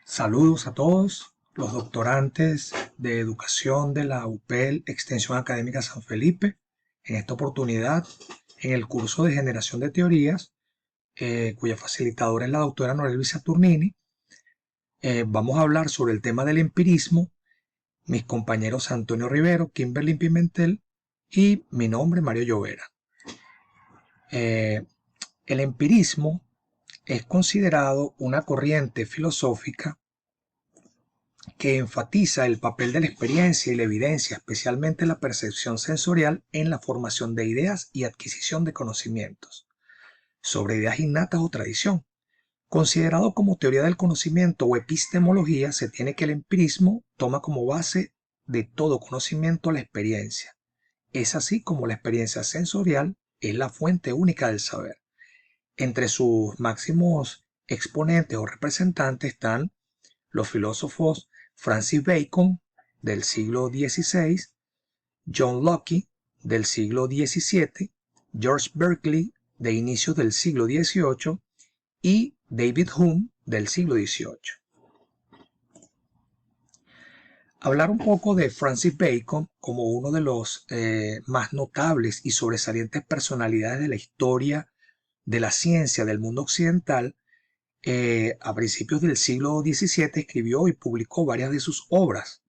Saludos a todos los doctorantes de educación de la UPEL Extensión Académica San Felipe. En esta oportunidad, en el curso de generación de teorías, cuya facilitadora es la doctora Norelvi Saturnini, vamos a hablar sobre el tema del empirismo. Mis compañeros Antonio Rivero, Kimberly Pimentel y mi nombre Mario Llovera. El empirismo es considerado una corriente filosófica que enfatiza el papel de la experiencia y la evidencia, especialmente la percepción sensorial, en la formación de ideas y adquisición de conocimientos, sobre ideas innatas o tradición. Considerado como teoría del conocimiento o epistemología, se tiene que el empirismo toma como base de todo conocimiento la experiencia. Es así como la experiencia sensorial es la fuente única del saber. Entre sus máximos exponentes o representantes están los filósofos Francis Bacon, del siglo XVI, John Locke, del siglo XVII, George Berkeley, de inicios del siglo XVIII, y David Hume, del siglo XVIII. Hablar un poco de Francis Bacon como uno de los más notables y sobresalientes personalidades de la historia de la ciencia del mundo occidental. A principios del siglo XVII escribió y publicó varias de sus obras.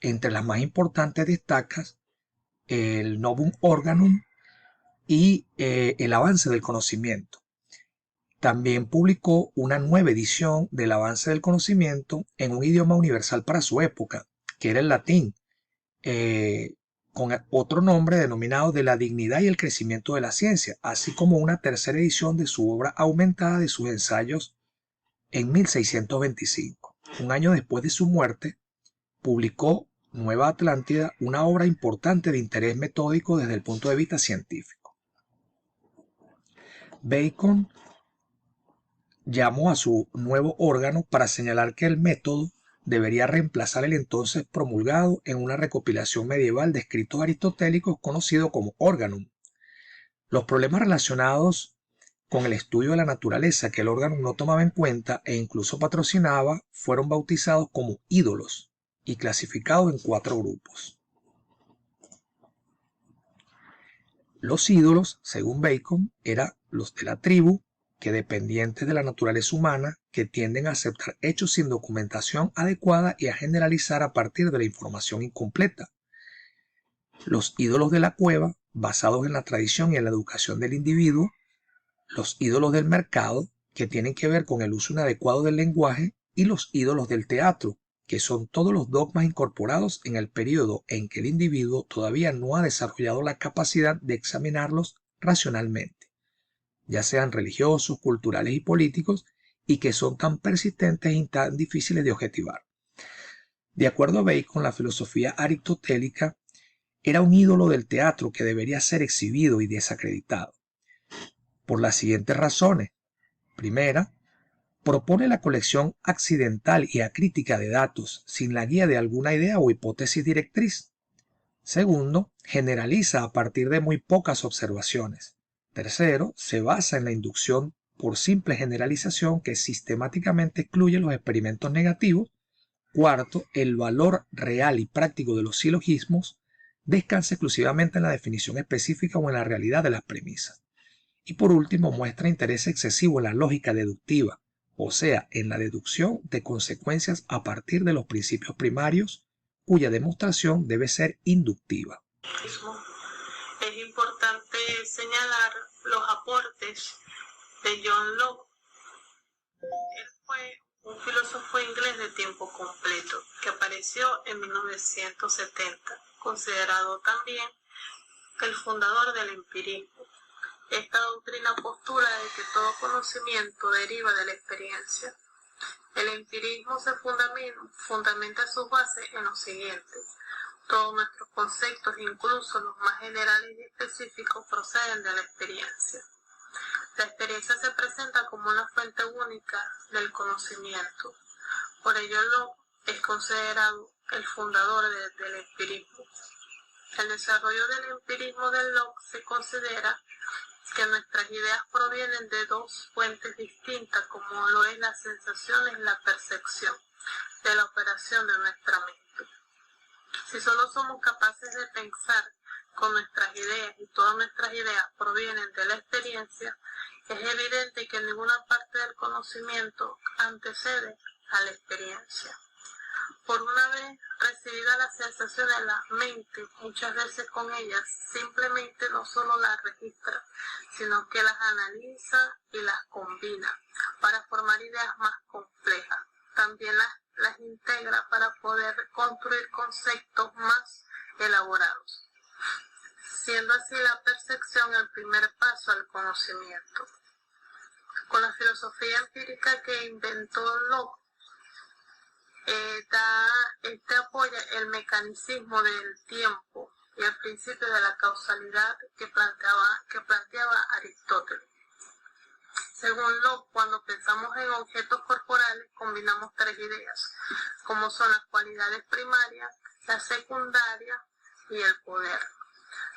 Entre las más importantes destacas el Novum Organum y el avance del conocimiento. También publicó una nueva edición del avance del conocimiento en un idioma universal para su época, que era el latín, con otro nombre denominado de la dignidad y el crecimiento de la ciencia, así como una tercera edición de su obra aumentada de sus ensayos en 1625. Un año después de su muerte, publicó Nueva Atlántida, una obra importante de interés metódico desde el punto de vista científico. Bacon llamó a su nuevo órgano para señalar que el método debería reemplazar el entonces promulgado en una recopilación medieval de escritos aristotélicos conocido como Organum. Los problemas relacionados con el estudio de la naturaleza que el órgano no tomaba en cuenta e incluso patrocinaba fueron bautizados como ídolos y clasificados en 4 grupos. Los ídolos, según Bacon, eran los de la tribu, que dependientes de la naturaleza humana, que tienden a aceptar hechos sin documentación adecuada y a generalizar a partir de la información incompleta. Los ídolos de la cueva, basados en la tradición y en la educación del individuo. Los ídolos del mercado, que tienen que ver con el uso inadecuado del lenguaje, y los ídolos del teatro, que son todos los dogmas incorporados en el periodo en que el individuo todavía no ha desarrollado la capacidad de examinarlos racionalmente, ya sean religiosos, culturales y políticos, y que son tan persistentes y tan difíciles de objetivar. De acuerdo a Bacon, la filosofía aristotélica era un ídolo del teatro que debería ser exhibido y desacreditado, por las siguientes razones. Primera, propone la colección accidental y acrítica de datos sin la guía de alguna idea o hipótesis directriz. Segundo, generaliza a partir de muy pocas observaciones. Tercero, se basa en la inducción por simple generalización que sistemáticamente excluye los experimentos negativos. Cuarto, el valor real y práctico de los silogismos descansa exclusivamente en la definición específica o en la realidad de las premisas. Y por último, muestra interés excesivo en la lógica deductiva, o sea, en la deducción de consecuencias a partir de los principios primarios, cuya demostración debe ser inductiva. Es importante señalar los aportes de John Locke. Él fue un filósofo inglés de tiempo completo que apareció en 1970, considerado también el fundador del empirismo. Esta doctrina postula de que todo conocimiento deriva de la experiencia. El empirismo se fundamenta sus bases en lo siguiente. Todos nuestros conceptos, incluso los más generales y específicos, proceden de la experiencia. La experiencia se presenta como una fuente única del conocimiento. Por ello, Locke es considerado el fundador del empirismo. El desarrollo del empirismo de Locke se considera que nuestras ideas provienen de dos fuentes distintas, como lo es la sensación y la percepción. de la operación de nuestra mente. Si solo somos capaces de pensar con nuestras ideas y todas nuestras ideas provienen de la experiencia, es evidente que ninguna parte del conocimiento antecede a la experiencia. Por una vez recibida la sensación en la mente, muchas veces con ellas simplemente no solo las registra, sino que las analiza y las combina para formar ideas más complejas. También las integra para poder construir conceptos más elaborados, siendo así la percepción el primer paso al conocimiento. Con la filosofía empírica que inventó Locke, este apoya el mecanismo del tiempo y el principio de la causalidad que planteaba Aristóteles. Según Locke, cuando pensamos en objetos corporales, combinamos tres ideas, como son las cualidades primarias, las secundarias y el poder.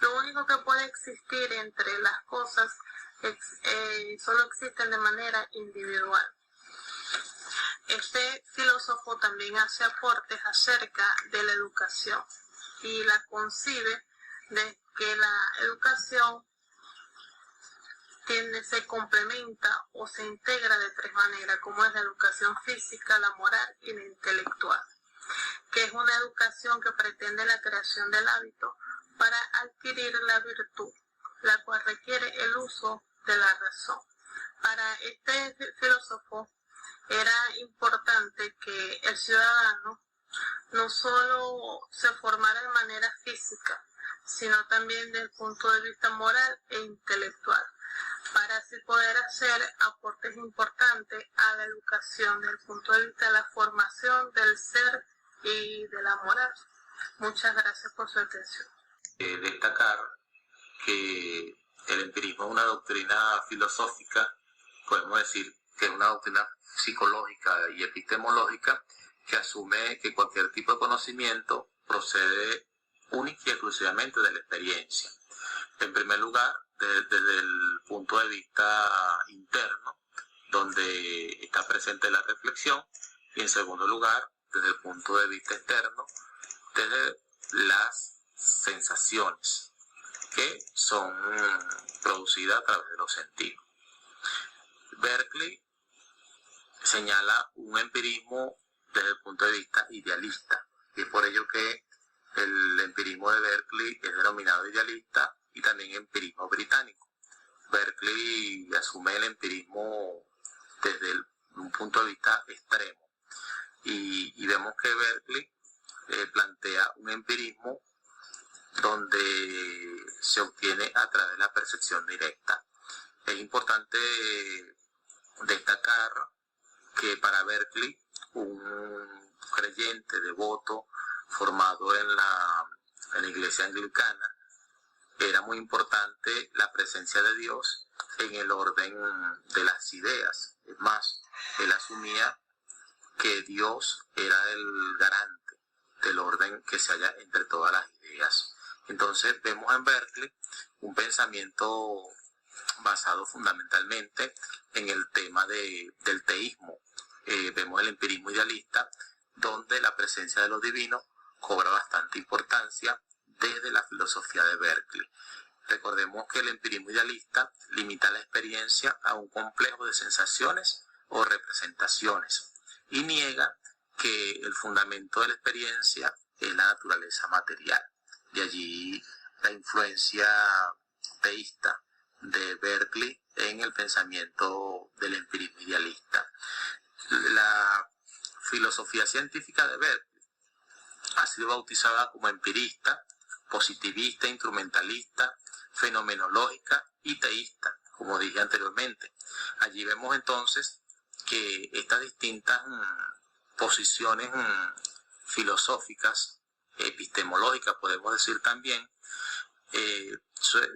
Lo único que puede existir entre las cosas solo existen de manera individual. Este filósofo también hace aportes acerca de la educación y la concibe de que la educación se complementa o se integra de tres maneras, como es la educación física, la moral y la intelectual, que es una educación que pretende la creación del hábito para adquirir la virtud, la cual requiere el uso de la razón. Para este filósofo era importante que el ciudadano no solo se formara de manera física, sino también desde el punto de vista moral e intelectual, para así poder hacer aportes importantes a la educación desde el punto de vista de la formación del ser y de la moral. Muchas gracias por su atención. Destacar que el empirismo es una doctrina filosófica, podemos decir que es una doctrina psicológica y epistemológica que asume que cualquier tipo de conocimiento procede única y exclusivamente de la experiencia. En primer lugar, desde el punto de vista interno, donde está presente la reflexión, y en segundo lugar, desde el punto de vista externo, desde las sensaciones que son producidas a través de los sentidos. Berkeley señala un empirismo desde el punto de vista idealista, y es por ello que el empirismo de Berkeley es denominado idealista y también empirismo británico. Berkeley asume el empirismo desde un punto de vista extremo, y vemos que Berkeley plantea un empirismo donde se obtiene a través de la percepción directa. Es importante destacar que para Berkeley, un creyente devoto formado en la iglesia anglicana, era muy importante la presencia de Dios en el orden de las ideas. Es más, él asumía que Dios era el garante del orden que se halla entre todas las ideas. Entonces vemos en Berkeley un pensamiento basado fundamentalmente en el tema del teísmo. Vemos el empirismo idealista, donde la presencia de lo divino cobra bastante importancia desde la filosofía de Berkeley. Recordemos que el empirismo idealista limita la experiencia a un complejo de sensaciones o representaciones y niega que el fundamento de la experiencia es la naturaleza material. De allí la influencia teísta de Berkeley en el pensamiento del empirismo idealista. La filosofía científica de Berkeley ha sido bautizada como empirista, positivista, instrumentalista, fenomenológica y teísta, como dije anteriormente. Allí vemos entonces que estas distintas posiciones filosóficas, epistemológicas, podemos decir también,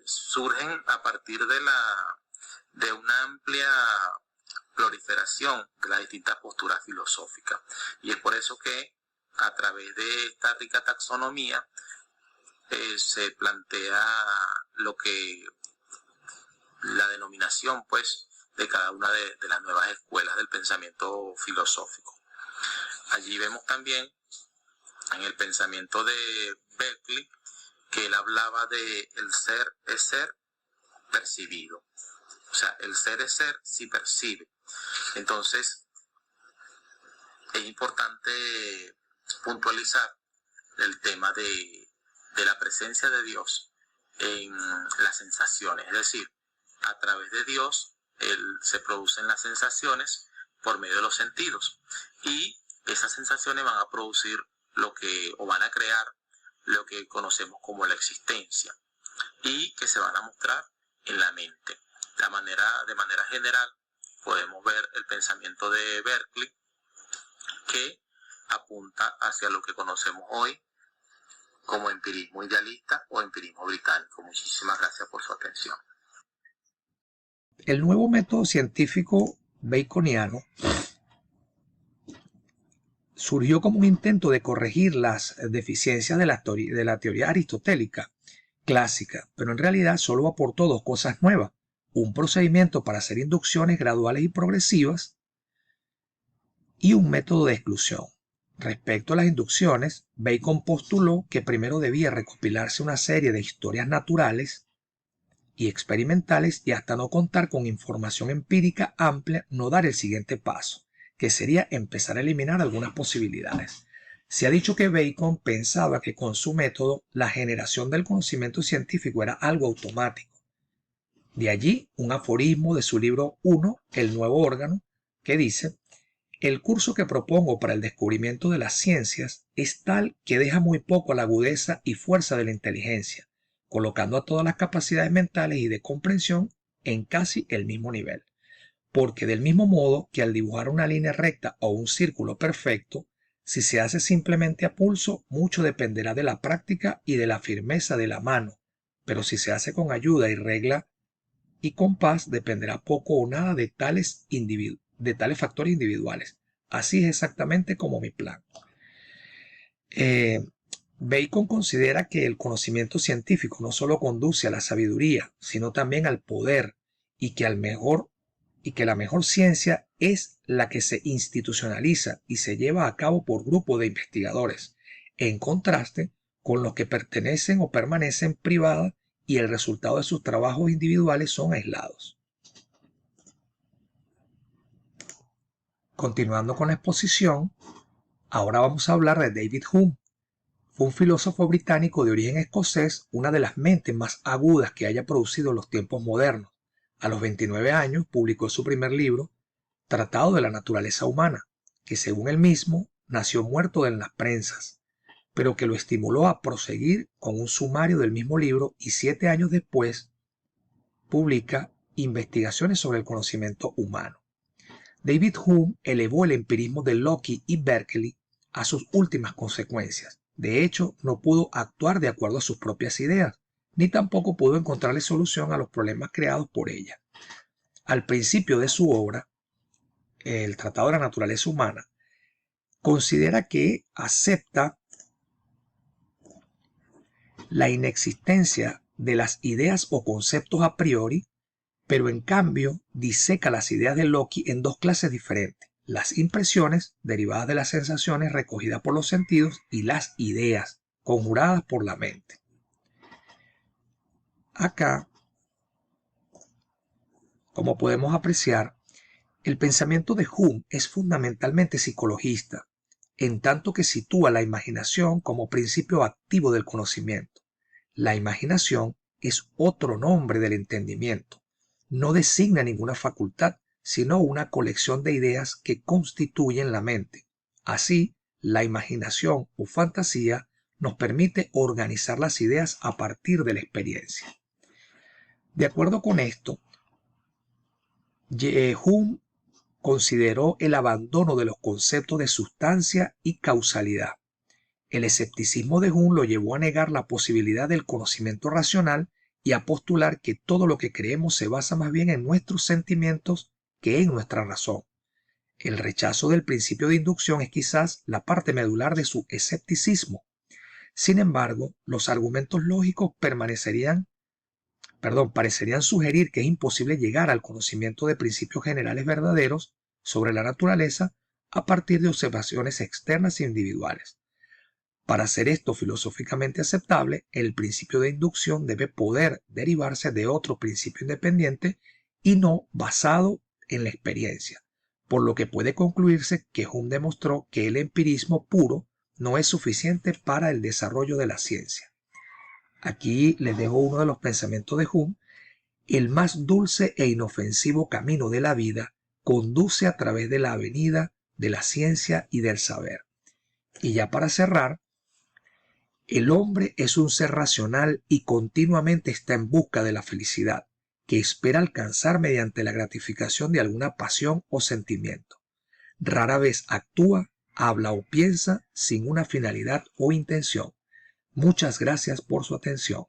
surgen a partir de una amplia proliferación de las distintas posturas filosóficas. Y es por eso que a través de esta rica taxonomía se plantea lo que la denominación pues de cada una de las nuevas escuelas del pensamiento filosófico. Allí vemos también en el pensamiento de Berkeley que él hablaba de el ser es ser percibido. O sea, el ser es ser si percibe. Entonces, es importante puntualizar el tema de la presencia de Dios en las sensaciones. Es decir, a través de Dios, se producen las sensaciones por medio de los sentidos. Y esas sensaciones van a producir o van a crear lo que conocemos como la existencia. Y que se van a mostrar en la mente. De manera general, podemos ver el pensamiento de Berkeley que apunta hacia lo que conocemos hoy como empirismo idealista o empirismo británico. Muchísimas gracias por su atención. El nuevo método científico baconiano surgió como un intento de corregir las deficiencias de la teoría aristotélica clásica, pero en realidad solo aportó dos cosas nuevas: un procedimiento para hacer inducciones graduales y progresivas y un método de exclusión. Respecto a las inducciones, Bacon postuló que primero debía recopilarse una serie de historias naturales y experimentales y hasta no contar con información empírica amplia no dar el siguiente paso, que sería empezar a eliminar algunas posibilidades. Se ha dicho que Bacon pensaba que con su método la generación del conocimiento científico era algo automático. De allí un aforismo de su libro 1, El nuevo órgano, que dice: el curso que propongo para el descubrimiento de las ciencias es tal que deja muy poco a la agudeza y fuerza de la inteligencia, colocando a todas las capacidades mentales y de comprensión en casi el mismo nivel. Porque del mismo modo que al dibujar una línea recta o un círculo perfecto, si se hace simplemente a pulso, mucho dependerá de la práctica y de la firmeza de la mano, pero si se hace con ayuda y regla y compás, dependerá poco o nada de tales factores individuales. Así es exactamente como mi plan. Bacon considera que el conocimiento científico no solo conduce a la sabiduría, sino también al poder, y que la mejor ciencia es la que se institucionaliza y se lleva a cabo por grupos de investigadores, en contraste con los que pertenecen o permanecen privadas y el resultado de sus trabajos individuales son aislados. Continuando con la exposición, ahora vamos a hablar de David Hume. Fue un filósofo británico de origen escocés, una de las mentes más agudas que haya producido los tiempos modernos. A los 29 años publicó su primer libro, Tratado de la Naturaleza Humana, que según él mismo nació muerto en las prensas, pero que lo estimuló a proseguir con un sumario del mismo libro y 7 años después publica Investigaciones sobre el conocimiento humano. David Hume elevó el empirismo de Locke y Berkeley a sus últimas consecuencias. De hecho, no pudo actuar de acuerdo a sus propias ideas, ni tampoco pudo encontrarle solución a los problemas creados por ella. Al principio de su obra, el Tratado de la Naturaleza Humana, considera que acepta la inexistencia de las ideas o conceptos a priori, pero en cambio diseca las ideas de Locke en dos clases diferentes: las impresiones derivadas de las sensaciones recogidas por los sentidos y las ideas conjuradas por la mente. Acá, como podemos apreciar, el pensamiento de Hume es fundamentalmente psicologista, en tanto que sitúa la imaginación como principio activo del conocimiento. La imaginación es otro nombre del entendimiento. No designa ninguna facultad, sino una colección de ideas que constituyen la mente. Así, la imaginación o fantasía nos permite organizar las ideas a partir de la experiencia. De acuerdo con esto, Hume consideró el abandono de los conceptos de sustancia y causalidad. El escepticismo de Hume lo llevó a negar la posibilidad del conocimiento racional y a postular que todo lo que creemos se basa más bien en nuestros sentimientos que en nuestra razón. El rechazo del principio de inducción es quizás la parte medular de su escepticismo. Sin embargo, los argumentos lógicos parecerían sugerir que es imposible llegar al conocimiento de principios generales verdaderos sobre la naturaleza a partir de observaciones externas e individuales. Para hacer esto filosóficamente aceptable, el principio de inducción debe poder derivarse de otro principio independiente y no basado en la experiencia, por lo que puede concluirse que Hume demostró que el empirismo puro no es suficiente para el desarrollo de la ciencia. Aquí les dejo uno de los pensamientos de Hume: el más dulce e inofensivo camino de la vida conduce a través de la avenida de la ciencia y del saber. Y ya para cerrar, el hombre es un ser racional y continuamente está en busca de la felicidad, que espera alcanzar mediante la gratificación de alguna pasión o sentimiento. Rara vez actúa, habla o piensa sin una finalidad o intención. Muchas gracias por su atención.